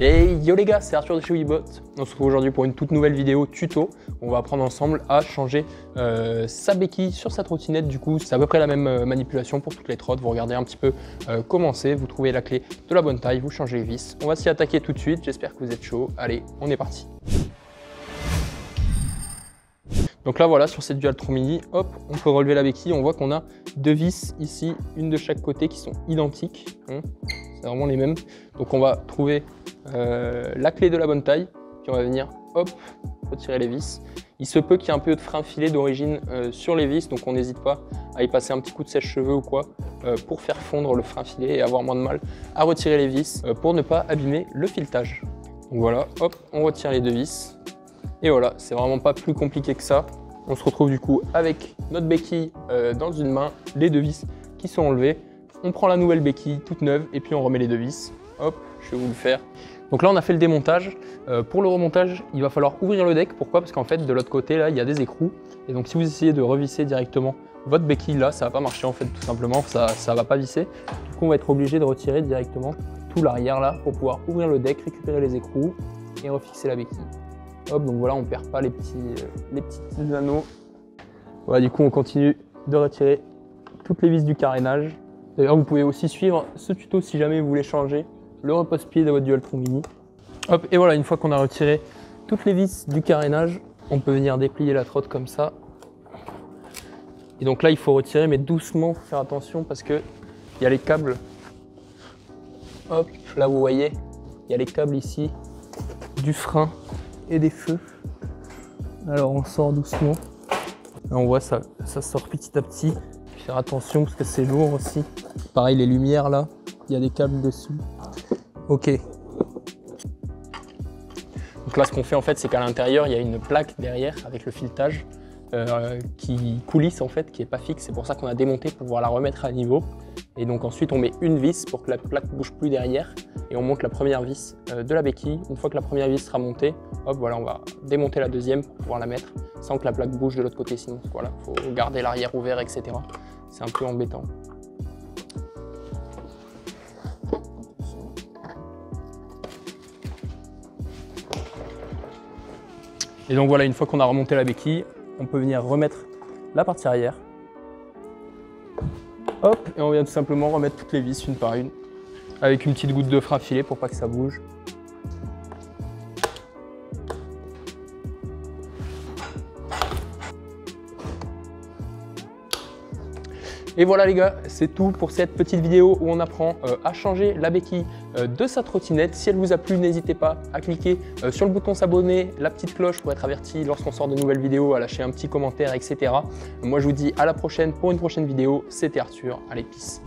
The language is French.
Et yo les gars, c'est Arthur de chez Webot. On se retrouve aujourd'hui pour une toute nouvelle vidéo tuto. On va apprendre ensemble à changer sa béquille sur sa trottinette. Du coup, c'est à peu près la même manipulation pour toutes les trottes. Vous regardez un petit peu comment c'est, vous trouvez la clé de la bonne taille, vous changez les vis. On va s'y attaquer tout de suite. J'espère que vous êtes chaud. Allez, on est parti. Donc là voilà, sur cette Dualtron Mini, hop, on peut relever la béquille. On voit qu'on a deux vis ici, une de chaque côté qui sont identiques. C'est vraiment les mêmes. Donc on va trouver la clé de la bonne taille, puis on va venir hop, retirer les vis. Il se peut qu'il y ait un peu de frein filet d'origine sur les vis, donc on n'hésite pas à y passer un petit coup de sèche-cheveux ou quoi pour faire fondre le frein filet et avoir moins de mal à retirer les vis pour ne pas abîmer le filetage. Donc voilà, hop, on retire les deux vis. Et voilà, c'est vraiment pas plus compliqué que ça. On se retrouve du coup avec notre béquille dans une main, les deux vis qui sont enlevées. On prend la nouvelle béquille toute neuve et puis on remet les deux vis. Hop, je vais vous le faire. Donc là, on a fait le démontage. Pour le remontage, il va falloir ouvrir le deck. Pourquoi? Parce qu'en fait, de l'autre côté, là, il y a des écrous. Et donc, si vous essayez de revisser directement votre béquille, là, ça va pas marcher en fait, tout simplement. Ça va pas visser. Du coup, on va être obligé de retirer directement tout l'arrière là pour pouvoir ouvrir le deck, récupérer les écrous et refixer la béquille. Hop, donc voilà, on perd pas les petits anneaux. Voilà, du coup, on continue de retirer toutes les vis du carénage. D'ailleurs, vous pouvez aussi suivre ce tuto si jamais vous voulez changer le repose-pied de votre Dualtron Mini. Hop, et voilà, une fois qu'on a retiré toutes les vis du carénage, on peut venir déplier la trotte comme ça. Et donc là, il faut retirer, mais doucement, faut faire attention parce que il y a les câbles. Hop, là vous voyez, il y a les câbles ici du frein et des feux. Alors on sort doucement. Là, on voit ça sort petit à petit. Faire attention parce que c'est lourd aussi. Pareil, les lumières là, il y a des câbles dessus. Ok. Donc là, ce qu'on fait en fait, c'est qu'à l'intérieur, il y a une plaque derrière avec le filetage qui coulisse en fait, qui n'est pas fixe. C'est pour ça qu'on a démonté pour pouvoir la remettre à niveau. Et donc ensuite, on met une vis pour que la plaque ne bouge plus derrière. Et on monte la première vis de la béquille. Une fois que la première vis sera montée, hop, voilà, on va démonter la deuxième pour pouvoir la mettre sans que la plaque bouge de l'autre côté. Sinon, voilà, faut garder l'arrière ouvert, etc. C'est un peu embêtant. Et donc voilà, une fois qu'on a remonté la béquille, on peut venir remettre la partie arrière. Hop, et on vient tout simplement remettre toutes les vis une par une, avec une petite goutte de frein filet pour pas que ça bouge. Et voilà les gars, c'est tout pour cette petite vidéo où on apprend à changer la béquille de sa trottinette. Si elle vous a plu, n'hésitez pas à cliquer sur le bouton s'abonner, la petite cloche pour être averti lorsqu'on sort de nouvelles vidéos, à lâcher un petit commentaire, etc. Moi je vous dis à la prochaine pour une prochaine vidéo. C'était Arthur, allez peace.